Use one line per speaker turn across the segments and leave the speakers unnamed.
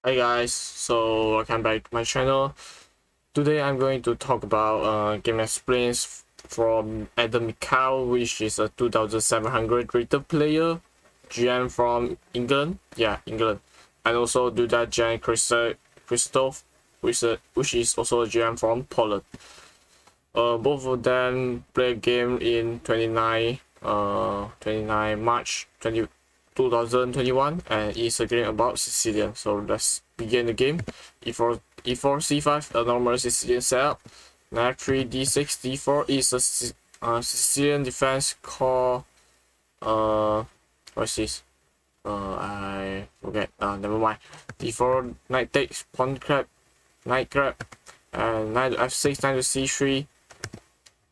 Hi guys, so welcome back to my channel. Today I'm going to talk about game experience from Adam Mikhail, which is a 2700 rated player, GM from England, England, and also Duda giant Krzysztof, which is also a GM from Poland. Both of them play a game in 29 March 2021, and it's a game about Sicilian. So let's begin the game. E4 c5, a normal Sicilian setup. Knight 3 d6 d4 is a Sicilian defense called what's this? I forget. Never mind. D4 knight takes, pawn grab, knight grab, and knight to f6, knight to c3,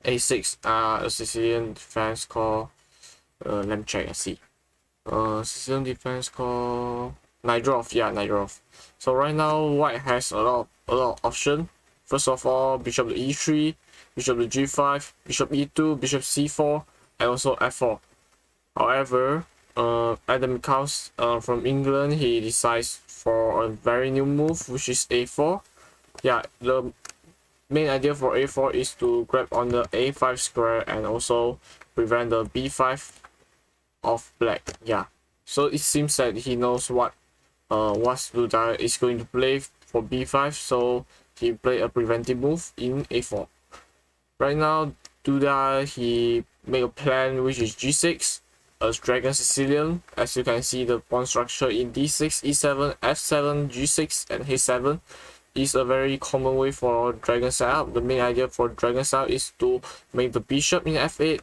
a6. A Sicilian defense called let me check and see. Sicilian defense called knight draw. Knight draw. So right now white has a lot of option. First of all, bishop to e3, bishop to g5, bishop e2, bishop c4, and also f4. However, Adam Mikhail from England, he decides for a very new move, which is a4. The main idea for a4 is to grab on the a5 square and also prevent the b5 of black. So it seems that he knows what Duda is going to play for b5, so he played a preventive move in a4. Right now Duda, he made a plan which is g6, a dragon Sicilian. As you can see, the pawn structure in d6, e7, f7, g6, and h7 is a very common way for dragon setup. The main idea for dragon setup is to make the bishop in f8,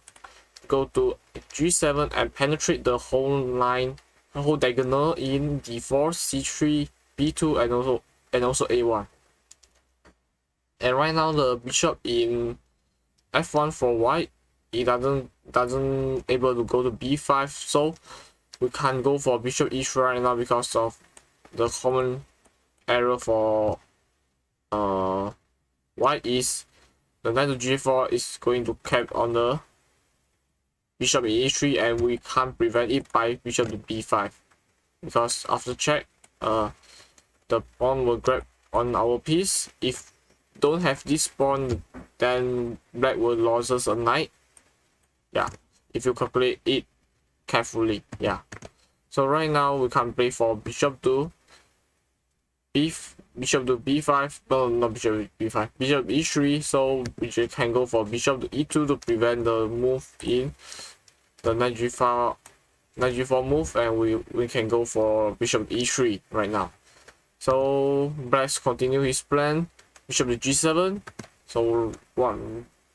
go to g7 and penetrate the whole line, the whole diagonal in d4, c3, b2, and also a1. And right now the bishop in f1 for white, it doesn't able to go to b5, so we can't go for bishop e3 right now because of the common error for white is the knight to g4 is going to cap on the bishop in e3, and we can't prevent it by bishop to b5, because after check the pawn will grab on our piece. If don't have this pawn, then black will loses a knight, if you calculate it carefully. So right now we can play for bishop to b5, no, not bishop to b5, bishop e3, so we can go for bishop to e2 to prevent the move in the knight g4 move, and we can go for bishop e3 right now. So black continue his plan, bishop to g7. So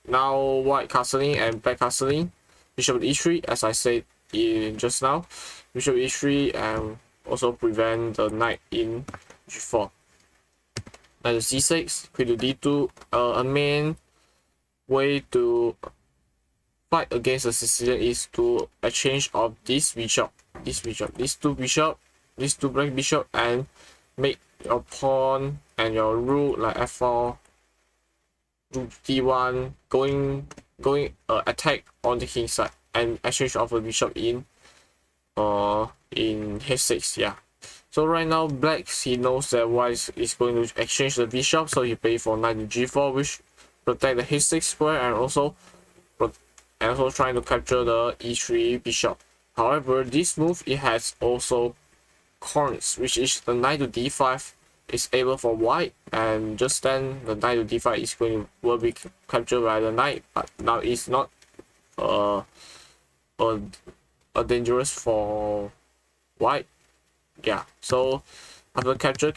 now white castling and black castling, bishop to e3, as I said just now, bishop e3, and also prevent the knight in g4. Knight to c6, queen to d2. A main way to fight against the Sicilian is to exchange of these two black bishop, and make your pawn and your rook like f4, rook d1, going attack on the king side, and exchange of a bishop in h6. So right now black, he knows that white is going to exchange the bishop, so he play for knight to g4, which protect the h6 square, and also trying to capture the e3 bishop. However, this move, it has also corners, which is the knight to d5 is able for white, and just then the knight to d5 will be captured by the knight, but now it's not dangerous for white. So after capture,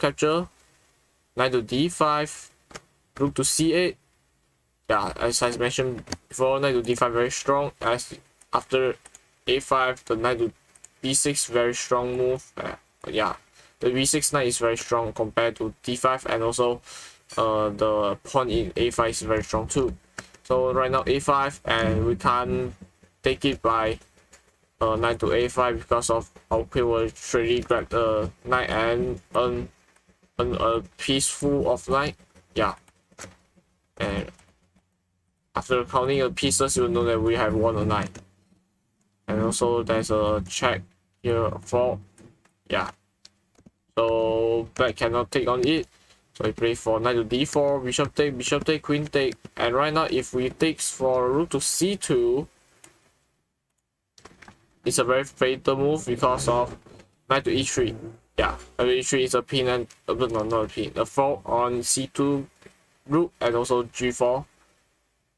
knight to d5, rook to c8. As I mentioned before, knight to d5 very strong. As after a5, the knight to b6 very strong move. The b6 knight is very strong compared to d5, and also the pawn in a5 is very strong too. So right now a5, and we can't take it by knight to a5 because of our queen will surely grab the knight and earn a piece full of knight. And after counting the pieces, you will know that we have won a knight. And also there's a check here for so black cannot take on it. So he play for knight to d4, bishop take, queen take, and right now if we takes for rook to c2, it's a very fatal move because of knight to e3. Yeah, e3 is a pin and no, not a pin, a fork on c2 rook and also g4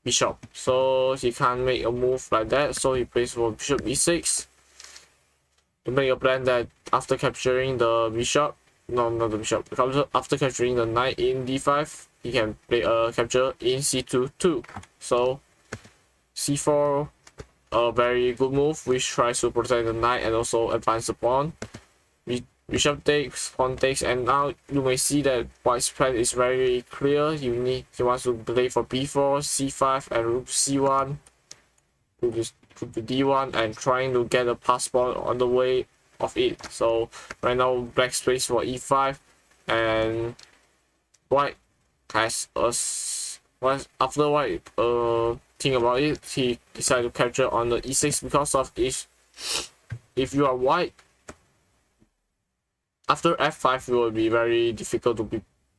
bishop. So he can't make a move like that. So he plays for bishop e6 to make a plan that after capturing the bishop, no, not the bishop, after capturing the knight in d5, he can play a capture in c2 too. So c4, a very good move which tries to protect the knight and also advance the pawn. Bishop takes, pawn takes, and now you may see that white's plan is very clear. He wants to play for b4, c5, and rook c1, rook to d1, and trying to get a pass pawn on the way of it. So right now black plays for e5, and white has after white think about it, he decided to capture on the e6 because of if you are white, after f5 it will be very difficult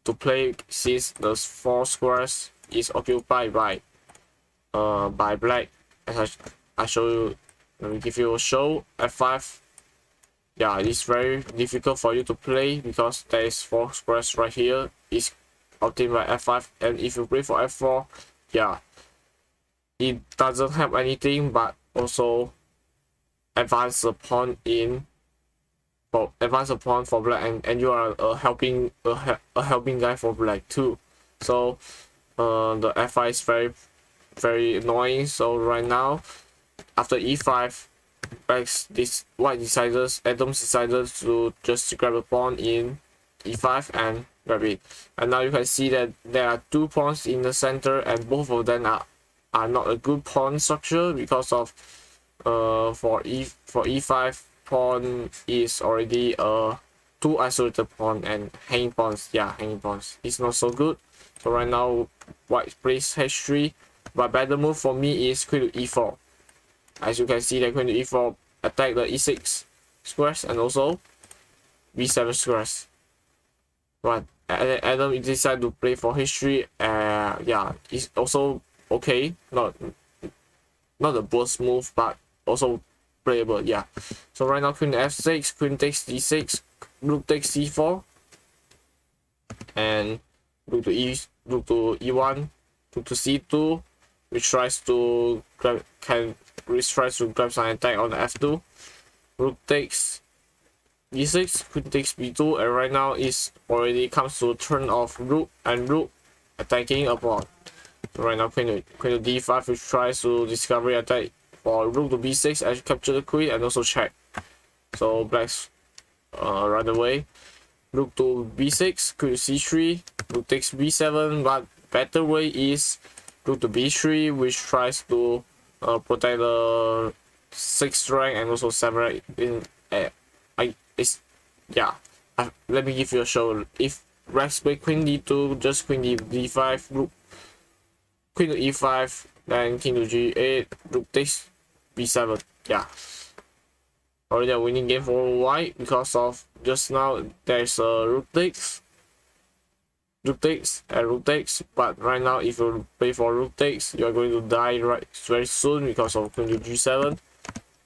to play since the 4 squares is occupied by black. As I show you, let me give you a show. f5, yeah, it's very difficult for you to play because there is 4 squares right here is obtained by f5, and if you play for f4, yeah, it doesn't have anything but also advance the pawn for black, and you are a helping guy for black too. So the f5 is very, very annoying. So right now after e5, Adams decided to just grab a pawn in e5 and grab it, and now you can see that there are 2 pawns in the center, and both of them are not a good pawn structure because of for e5 pawn is already 2 isolated pawn, and hanging pawns, yeah, hanging pawns is not so good. So right now white plays h3, but better move for me is queen to e4. As you can see that queen to e4 attack the e6 squares and also b7 squares. But Adam decided to play for h3. Yeah, it's also okay, not a boss move, but also playable. Yeah. So right now queen f6, queen takes d6, rook takes c4, and rook to e1, rook to c2, which tries to grab some attack on the f2. Rook takes d6, queen takes b2, and right now is already comes to turn of rook attacking a pawn. So right now queen to d5, which tries to discovery attack for rook to b6 and capture the queen and also check. So black's run away. Rook to b6, queen to c3, rook takes b7, but better way is rook to b3, which tries to protect the 6th rank and also 7th rank in let me give you a show. If Rex play queen d2, just queen d5, rook queen to e5, then king to g8, rook takes b7. Yeah, already a winning game for white because of just now there's a rook takes, and rook takes. But right now if you play for rook takes, you are going to die very soon because of queen to g7.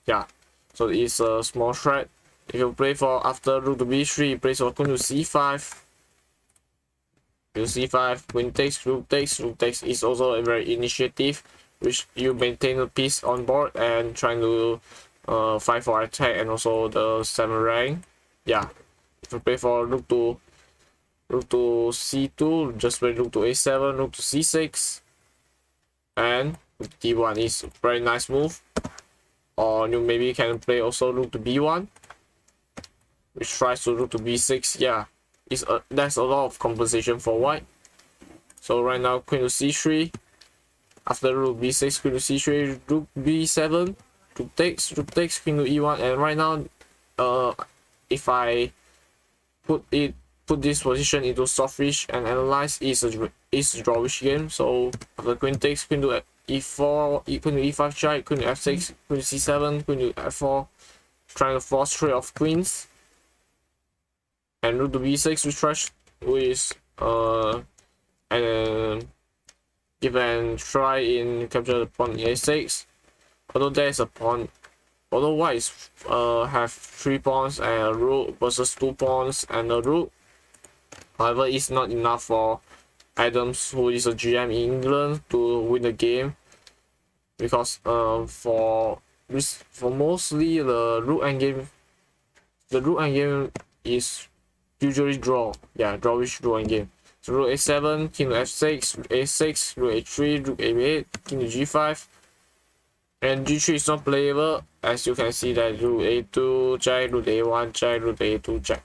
Yeah, so it's a small threat. If you play for after rook to b3, you play for queen to c5. Queen takes, rook takes. Rook takes is also a very initiative, which you maintain the piece on board and trying to fight for attack and also the 7th rank. Yeah, if you play for rook to c2, just play rook to a7, rook to c6, and d1 is a very nice move. Or you maybe can play also rook to b1, which tries to rook to b6. Yeah, there's a lot of compensation for white. So right now queen to c3, after rook b6, queen to c3, rook b7, rook takes, queen to e1, and right now if I put this position into softish and analyze, is a drawish game. So after queen takes, queen to e4, queen to e5 check, queen to f6, queen to c7, queen to f4, trying to force trade of queens. and rook to b6 we try with and give and try in capture the pawn a6. Although there is a pawn, although white have 3 pawns and a rook versus 2 pawns and a rook. However, it's not enough for Adams, who is a GM in England, to win the game, because for mostly the rook endgame is usually draw. Yeah, drawish rook endgame. So rook a7, king to f6, rook a6, rook a3, rook a8, king to g5, and g3 is not playable, as you can see that rook a2 check, rook a1 check, rook a2 check.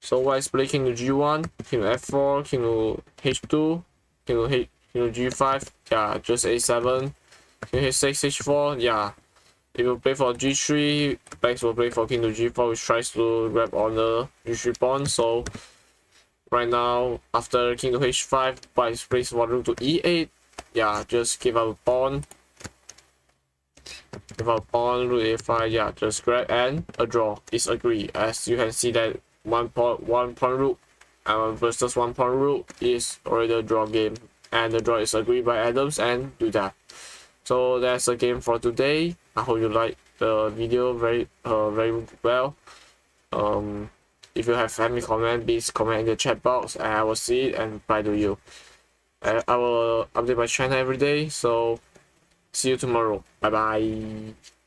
So white is playing king to g1, king to f4, king to h2, king to g5, yeah, just a7, king to h6, h4, yeah. If you play for g3, blacks will play for king to g4, which tries to grab on the g3 pawn. So right now, after king to h5, white plays one rook to e8, yeah, just give up a pawn. Give up a pawn, rook a5, yeah, just grab and a draw is agreed. As you can see that one pawn rook versus one pawn rook is already a draw game, and the draw is agreed by Adams and Duda. So that's the game for today. I hope you like the video very well. If you have any comment, please comment in the chat box and I will see it and reply to you. I will update my channel every day, so see you tomorrow. Bye bye.